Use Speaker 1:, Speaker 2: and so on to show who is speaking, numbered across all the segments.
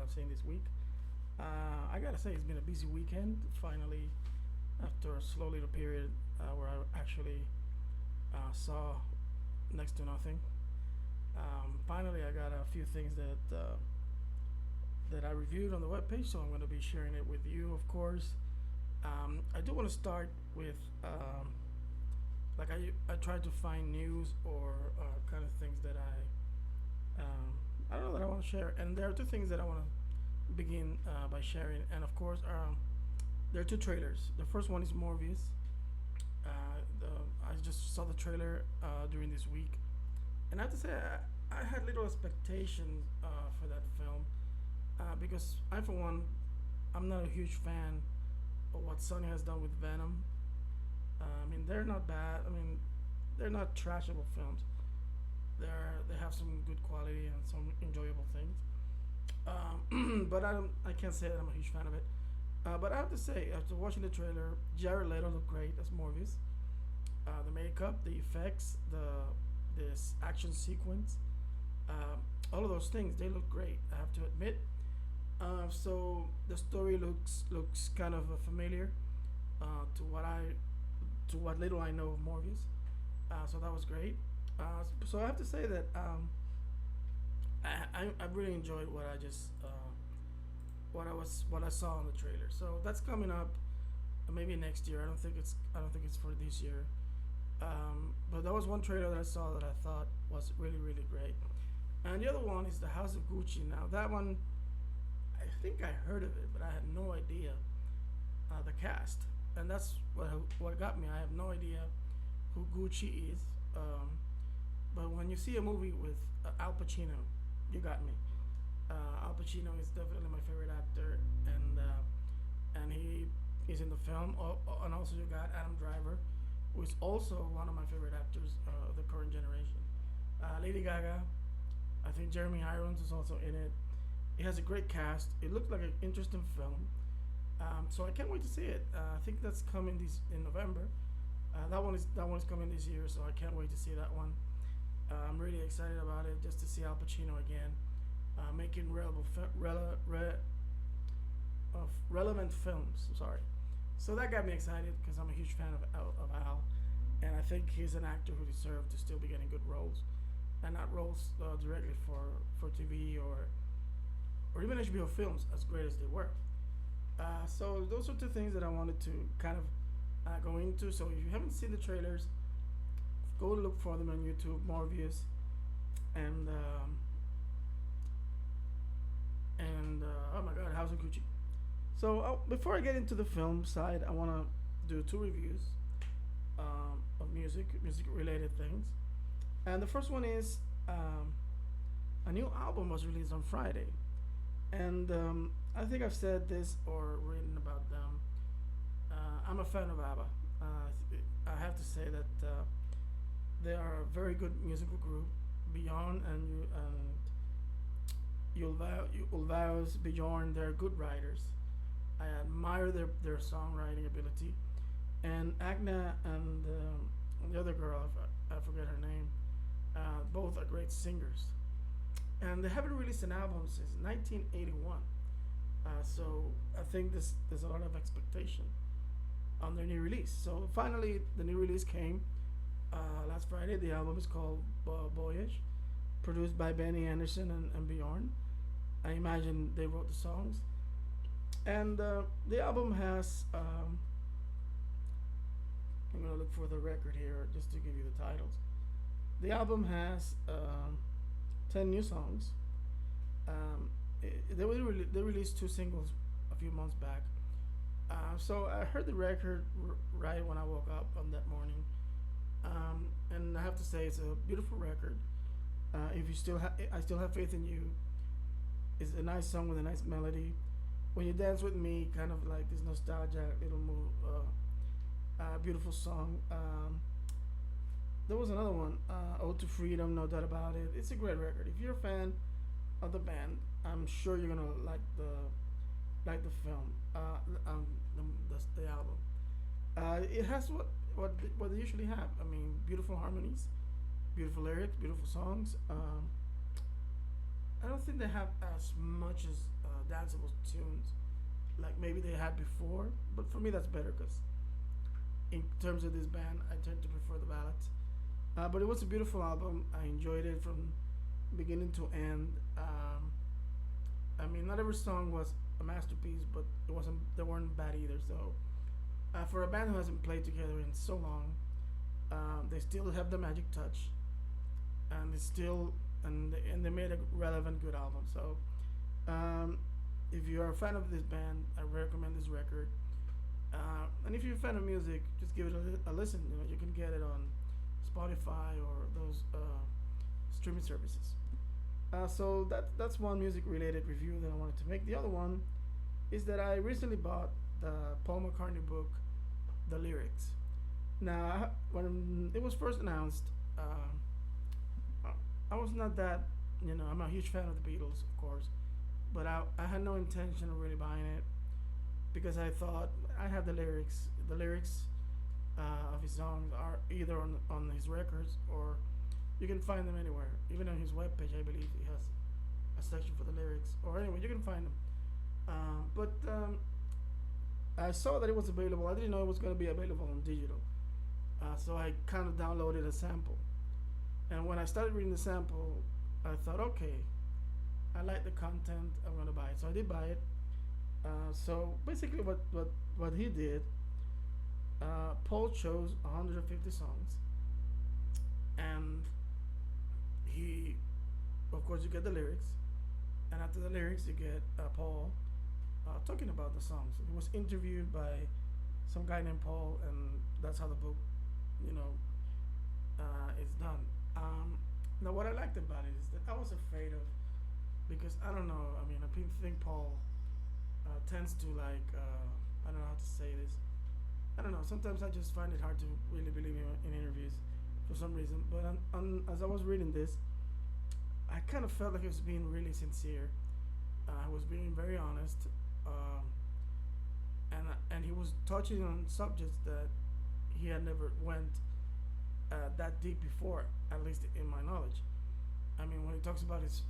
Speaker 1: I've seen this week. I gotta say, it's been a busy weekend. Finally, after a slow little period where I actually saw next to nothing. Finally, I got a few things that I reviewed on the webpage, so I'm going to be sharing it with you, of course. I do want to start with like I try to find news or kind of things that I don't know that I want to share, and there are two things that I want to begin by sharing, and of course there are two trailers. The first one is Morbius. I just saw the trailer during this week, and I have to say I had little expectations for that film because I, for one, I'm not a huge fan of what Sony has done with Venom. I mean, they're not bad. I mean, they're not trashable films. They have some good quality and some enjoyable things. But I can't say that I'm a huge fan of it. But I have to say, after watching the trailer, Jared Leto looked great as Morbius. The makeup, the effects, this action sequence, all of those things, they look great. I have to admit. So the story looks kind of familiar to what little I know of Morbius. So that was great. So I have to say that I really enjoyed what I just what I saw in the trailer. So that's coming up maybe next year. I don't think it's for this year. But that was one trailer that I saw that I thought was really great. And the other one is the House of Gucci. Now that one, I think I heard of it, but I had no idea the cast, and that's what got me. I have no idea who Gucci is. But when you see a movie with Al Pacino, you got me. Al Pacino is definitely my favorite actor, and he is in the film. And also you got Adam Driver, who is also one of my favorite actors of the current generation. Lady Gaga, I think Jeremy Irons is also in it. It has a great cast. It looks like an interesting film. So I can't wait to see it. I think that's coming in November. That one is coming this year, so I can't wait to see that one. I'm really excited about it, just to see Al Pacino again, making relevant films. Sorry. So that got me excited because I'm a huge fan of Al, and I think he's an actor who deserves to still be getting good roles, and not roles directly for TV or even HBO films, as great as they were. So those are two things that I wanted to kind of go into. So if you haven't seen the trailers, go look for them on YouTube. Morbius and oh my God, House of Gucci. So before I get into the film side, I want to do two reviews of music related things. And the first one is a new album was released on Friday, and I think I've said this or written about them. I'm a fan of ABBA. I have to say that they are a very good musical group. Beyond and Ulvaeus, Bjorn, they're good writers. I admire their songwriting ability. And Agna and the other girl, I forget her name, both are great singers. And they haven't released an album since 1981. So I think there's a lot of expectation on their new release. So finally, the new release came last Friday. The album is called Boyish, produced by Benny Anderson and Bjorn. I imagine they wrote the songs. And the album has, I'm going to look for the record here just to give you the titles. The album has 10 new songs. They released two singles a few months back. So I heard the record right when I woke up on that morning. And I have to say it's a beautiful record. If you I still have faith in you. It's a nice song with a nice melody. When you dance with me, kind of like this nostalgia little move, beautiful song. There was another one, Ode to Freedom, no doubt about it. It's a great record. If you're a fan of the band, I'm sure you're gonna like the film, the album. It has what they usually have. I mean, beautiful harmonies, beautiful lyrics, beautiful songs. I don't don't think they have as much as danceable tunes like maybe they had before. But for me, that's better because in terms of this band, I tend to prefer the ballads. But it was a beautiful album. I enjoyed it from beginning to end. I mean, not every song was a masterpiece, but it wasn't. They weren't bad either. So, for a band who hasn't played together in so long, they still have the magic touch, and it's still and they made a relevant, good album. So, um, if you're a fan of this band, I recommend this record. And if you're a fan of music, just give it a listen. You know, you can get it on Spotify or those streaming services. So that's one music related review that I wanted to make. The other one is that I recently bought the Paul McCartney book, The Lyrics. Now, when it was first announced, I was not that, I'm a huge fan of the Beatles, of course, but I had no intention of really buying it because I thought I have the lyrics. The lyrics of his songs are either on his records or you can find them anywhere. Even on his webpage, I believe he has a section for the lyrics. Or anyway, you can find them. But I saw that it was available. I didn't know it was going to be available on digital. So I kind of downloaded a sample. And when I started reading the sample, I thought, okay, I like the content. I'm going to buy it. So I did buy it. So basically, what he did, Paul chose 150 songs, and he, of course, you get the lyrics, and after the lyrics, you get Paul talking about the songs. He was interviewed by some guy named Paul, and that's how the book, you know, is done. Now, what I liked about it is that I was afraid of, because I don't know. I mean, I think Paul tends to like I don't know how to say this. I don't know. Sometimes I just find it hard to really believe in interviews for some reason. But as I was reading this, I kind of felt like he was being really sincere. I was being very honest, and he was touching on subjects that he had never went that deep before, at least in my knowledge. I mean, when he talks about his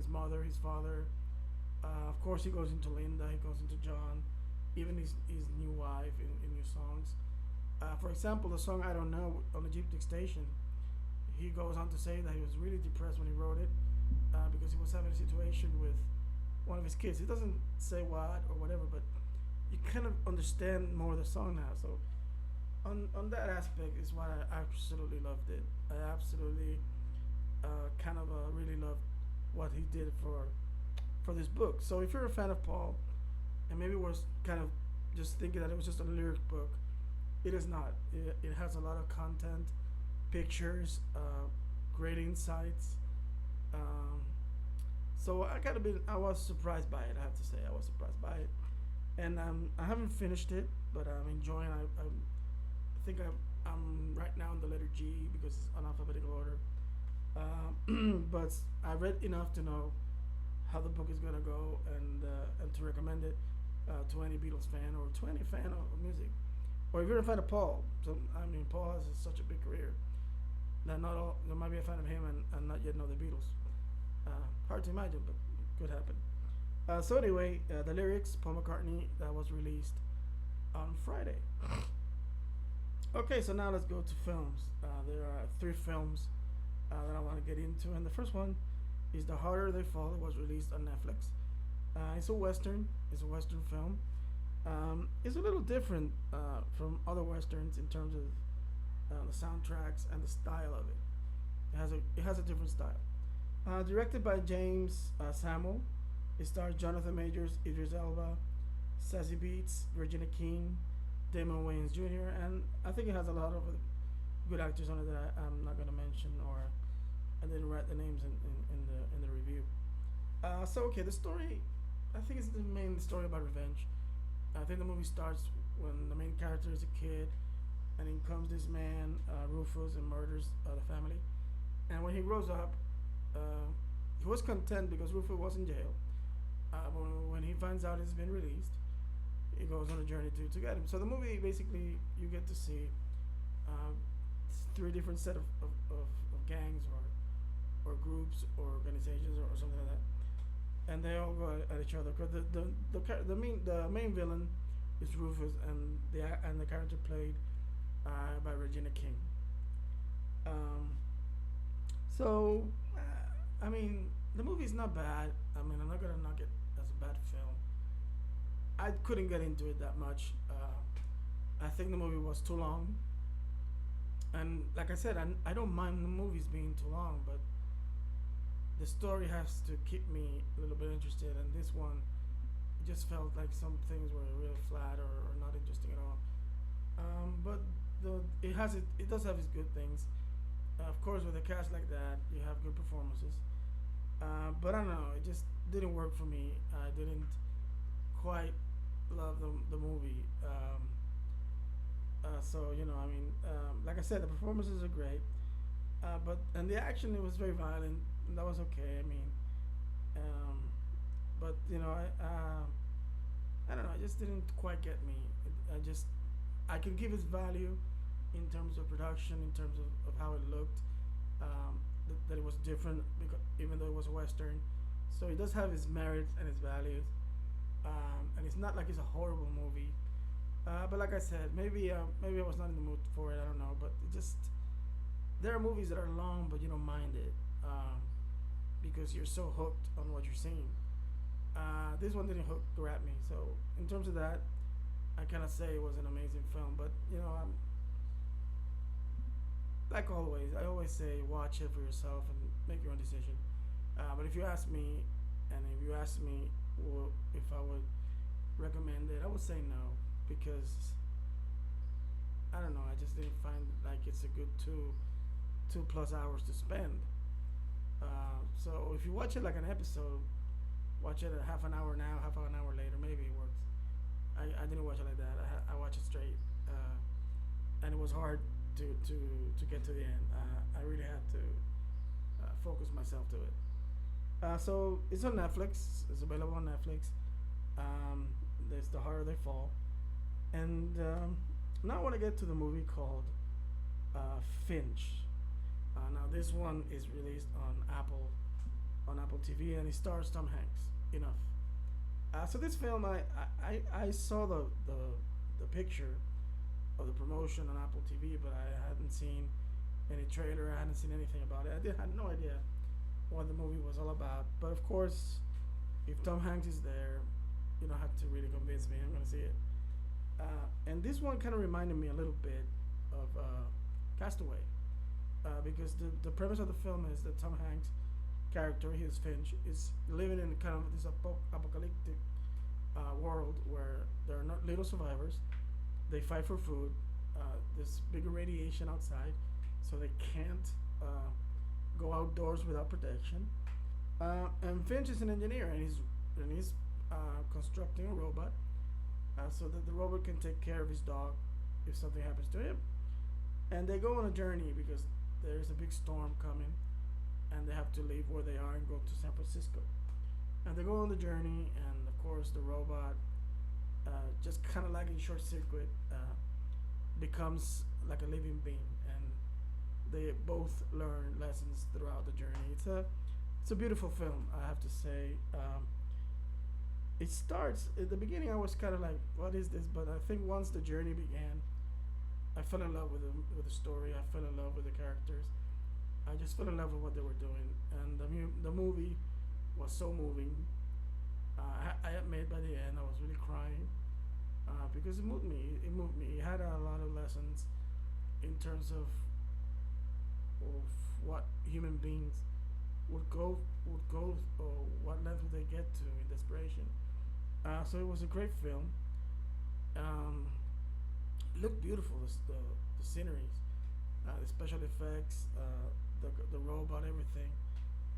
Speaker 1: mother, his father, of course he goes into Linda, he goes into John, even his new wife in new songs. For example, the song "I Don't Know" on the Gyptic Station, he goes on to say that he was really depressed when he wrote it because he was having a situation with one of his kids. He doesn't say what or whatever, but you kind of understand more the song now. So on that aspect is why I absolutely loved it. I absolutely kind of really loved what he did for this book. So if you're a fan of Paul, and maybe was kind of just thinking that it was just a lyric book, it is not. It has a lot of content, pictures, great insights. So I was surprised by it. I have to say, I was surprised by it, and I haven't finished it, but I'm enjoying. I think I'm right now in the letter G because it's on alphabetical order. But I read enough to know how the book is gonna go, and to recommend it to any Beatles fan or to any fan of music, or if you're a fan of Paul. So I mean, Paul has such a big career that not all there might be a fan of him and not yet know the Beatles. Hard to imagine, but could happen. So anyway, the lyrics, Paul McCartney, that was released on Friday. Okay, so now let's go to films. There are 3 films that I want to get into, and the first one is The Harder They Fall. It was released on Netflix. It's a western. It's a western film. It's a little different from other westerns in terms of the soundtracks and the style of it. It has a different style. Directed by James Samuel, it stars Jonathan Majors, Idris Elba, Sassy Beats, Regina King, Damon Wayans Jr., and I think it has a lot of good actors on it that I'm not going to mention, or I didn't write the names in the review. So okay, the story, I think it's the main story about revenge. I think the movie starts when the main character is a kid, and in comes this man, Rufus, and murders the family. And when he grows up, he was content because Rufus was in jail. But when he finds out he's been released, he goes on a journey to get him. So the movie, basically, you get to see 3 different set of gangs or groups or organizations or something like that. and they all go at each other. Cause the main villain is Rufus, and the character played by Regina King. Um, so, I mean, the movie's not bad. I mean, I'm not gonna knock it as a bad film. I couldn't get into it that much. I think the movie was too long, and like I said, I don't mind the movies being too long, but the story has to keep me a little bit interested. And this one, it just felt like some things were really flat or not interesting at all. But it does have its good things. Of course, with a cast like that, you have good performances. But I don't know, it just didn't work for me. I didn't quite love the movie. So I mean, like I said, the performances are great, and the action, it was very violent. And that was okay. I mean, um, but I don't know. It just didn't quite get me. I could give its value in terms of production, in terms of how it looked, that it was different because even though it was a western, so it does have its merits and its values, and it's not like it's a horrible movie. But like I said, maybe I was not in the mood for it. I don't know, but it just there are movies that are long, but you don't mind it because you're so hooked on what you're seeing. This one didn't grab me. So in terms of that, I cannot say it was an amazing film. But like always, I always say watch it for yourself and make your own decision. But if you ask me, and if you ask me if I would recommend it, I would say no because I don't know. I just didn't find like it's a good two plus hours to spend. So if you watch it like an episode, watch it a half an hour now, half an hour later, maybe it works. I didn't watch it like that. I watched it straight, and it was hard to get to the end. I really had to focus myself to it. So it's on Netflix. It's available on Netflix. There's The Harder They Fall, and now I want to get to the movie called Finch. Now this one is released on Apple TV, and it stars Tom Hanks. Enough. So this film, I saw the picture of the promotion on Apple TV, but I hadn't seen any trailer. I hadn't seen anything about it. Had no idea what the movie was all about. But of course, if Tom Hanks is there, you don't have to really convince me. I'm gonna see it. And this one kind of reminded me a little bit of Castaway, because the premise of the film is that Tom Hanks' character, his Finch, is living in kind of this apocalyptic world where there are not little survivors. They fight for food. There's big radiation outside, so they can't go outdoors without protection. And Finch is an engineer, and he's constructing a robot so that the robot can take care of his dog if something happens to him. And they go on a journey because there's a big storm coming, and they have to leave where they are and go to San Francisco. And they go on the journey, and of course the robot, just kind of like in short circuit, becomes like a living being, and they both learn lessons throughout the journey. It's a beautiful film, I have to say. It starts at the beginning. I was kind of like, "What is this?" But I think once the journey began, I fell in love with the story. I fell in love with the characters. I just fell in love with what they were doing, and the movie was so moving. I admit by the end I was really crying because it moved me. It moved me. It had a lot of lessons in terms of what human beings would go or what length would they get to in desperation. So it was a great film. It looked beautiful. The sceneries, the special effects, the robot, everything.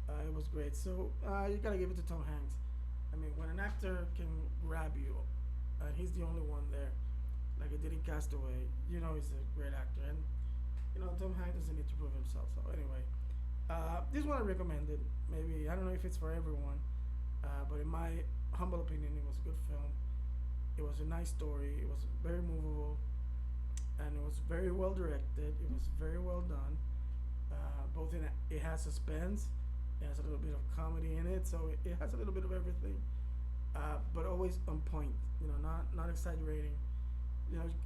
Speaker 1: It was great. So you gotta give it to Tom Hanks. I mean, when an actor can grab you, and he's the only one there, like he did in Castaway, he's a great actor. And Tom Hanks doesn't need to prove himself. So anyway, this one I recommended. Maybe I don't know if it's for everyone, but in my humble opinion, it was a good film. It was a nice story. It was very movable, and it was very well directed. It was very well done. Both in it has suspense, It has a little bit of comedy in it, so it has a little bit of everything, but always on point. Not exaggerating.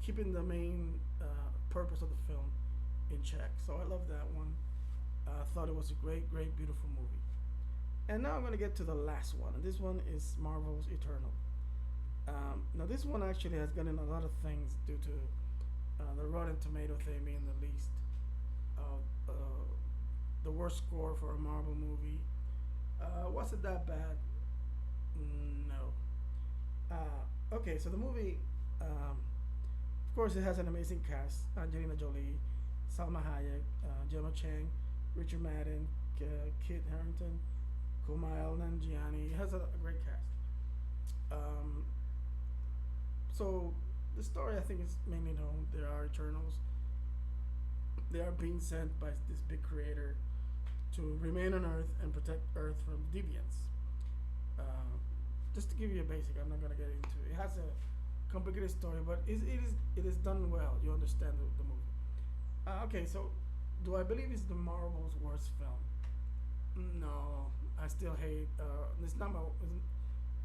Speaker 1: Keeping the main purpose of the film in check. So I love that one. I thought it was a great, great, beautiful movie. And now I'm going to get to the last one, and this one is Marvel's Eternal. Now this one actually has gotten a lot of things due to the Rotten Tomato thing being the least, uh, the worst score for a Marvel movie. Was it that bad? No. Okay, so the movie, of course, it has an amazing cast: Angelina Jolie, Salma Hayek, Gemma Chan, Richard Madden, Kit Harington, Kumail Nanjiani. It has a great cast. Um, so the story, I think, is mainly known. There are Eternals. They are being sent by this big creator to remain on Earth and protect Earth from deviants. Uh, just to give you a basic, I'm not gonna get into it. It has a complicated story, but it is done well. You understand the movie. Okay, so do I believe it's the Marvel's worst film? No, I still hate. It's not my.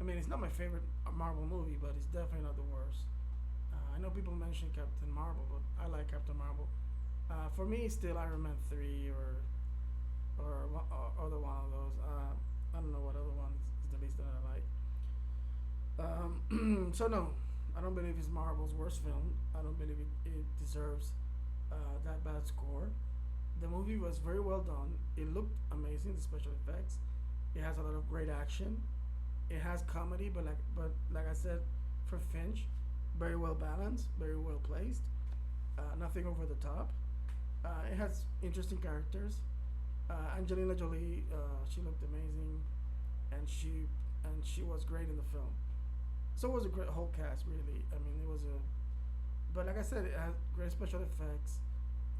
Speaker 1: I mean, it's not my favorite Marvel movie, but it's definitely not the worst. I know people mention Captain Marvel, but I like Captain Marvel. For me, still Iron Man 3 or other one of those. I don't know what other one is the least that I like. So no, I don't believe it's Marvel's worst film. I don't believe it deserves that bad score. The movie was very well done. It looked amazing. The special effects. It has a lot of great action. It has comedy, but like I said, for Finch, very well balanced, very well placed. Nothing over the top. It has interesting characters. Angelina Jolie, she looked amazing, and she was great in the film. So was a great whole cast, really. I mean, it was a, but like I said, it has great special effects,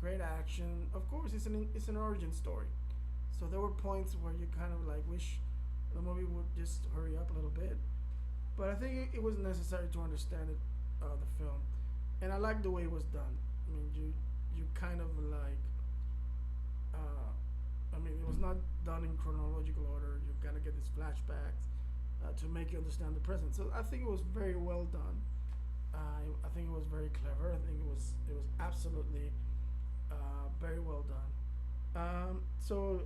Speaker 1: great action. Of course, it's an origin story, so there were points where you kind of like wish the movie would just hurry up a little bit. But I think it was necessary to understand it, the film, and I like the way it was done. I mean, you kind of like, I mean, it was not done in chronological order. You gotta get these flashbacks to make you understand the present. So I think it was very well done. I think it was very clever. I think it was absolutely very well done. So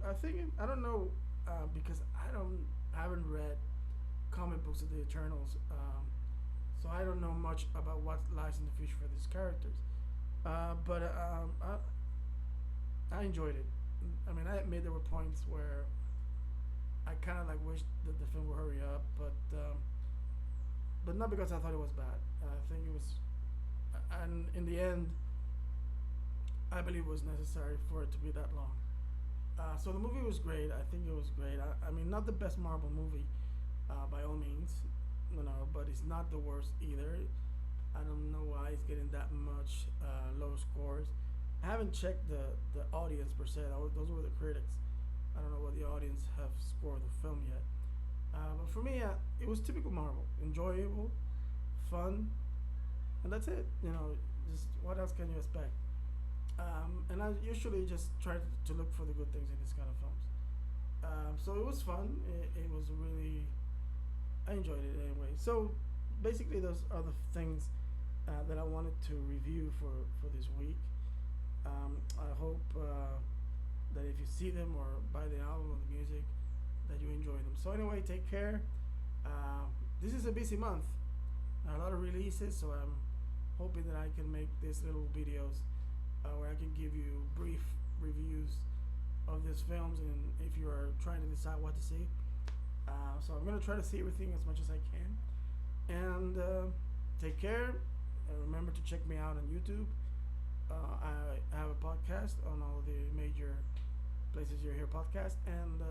Speaker 1: I don't know, because I haven't read comic books of the Eternals, so I don't know much about what lies in the future for these characters. But I enjoyed it. I mean, I admit there were points where I kind of like wished that the film would hurry up, but not because I thought it was bad. I think it was, and in the end, I believe it was necessary for it to be that long. So the movie was great. I think it was great. I mean, not the best Marvel movie, by all means, but it's not the worst either. I don't know why it's getting that much low scores. I haven't checked the audience per se. Those were the critics. I don't know what the audience have scored the film yet. But for me, it was typical Marvel. Enjoyable, fun, and that's it. Just what else can you expect? And I usually just try to look for the good things in these kind of films. So it was fun. It was really, I enjoyed it anyway. So basically, those are the things that I wanted to review for this week. I hope that if you see them or buy the album or the music, that you enjoy them. So anyway, take care. This is a busy month. A lot of releases, so I'm hoping that I can make these little videos where I can give you brief reviews of these films, and if you are trying to decide what to see. So I'm gonna try to see everything as much as I can. And take care. Remember to check me out on YouTube. I have a podcast on all the major places you hear podcasts, and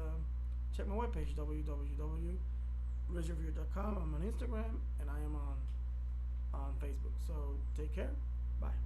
Speaker 1: check my webpage www.LuisReviewer.com. I'm on Instagram, and I am on Facebook. So take care. Bye.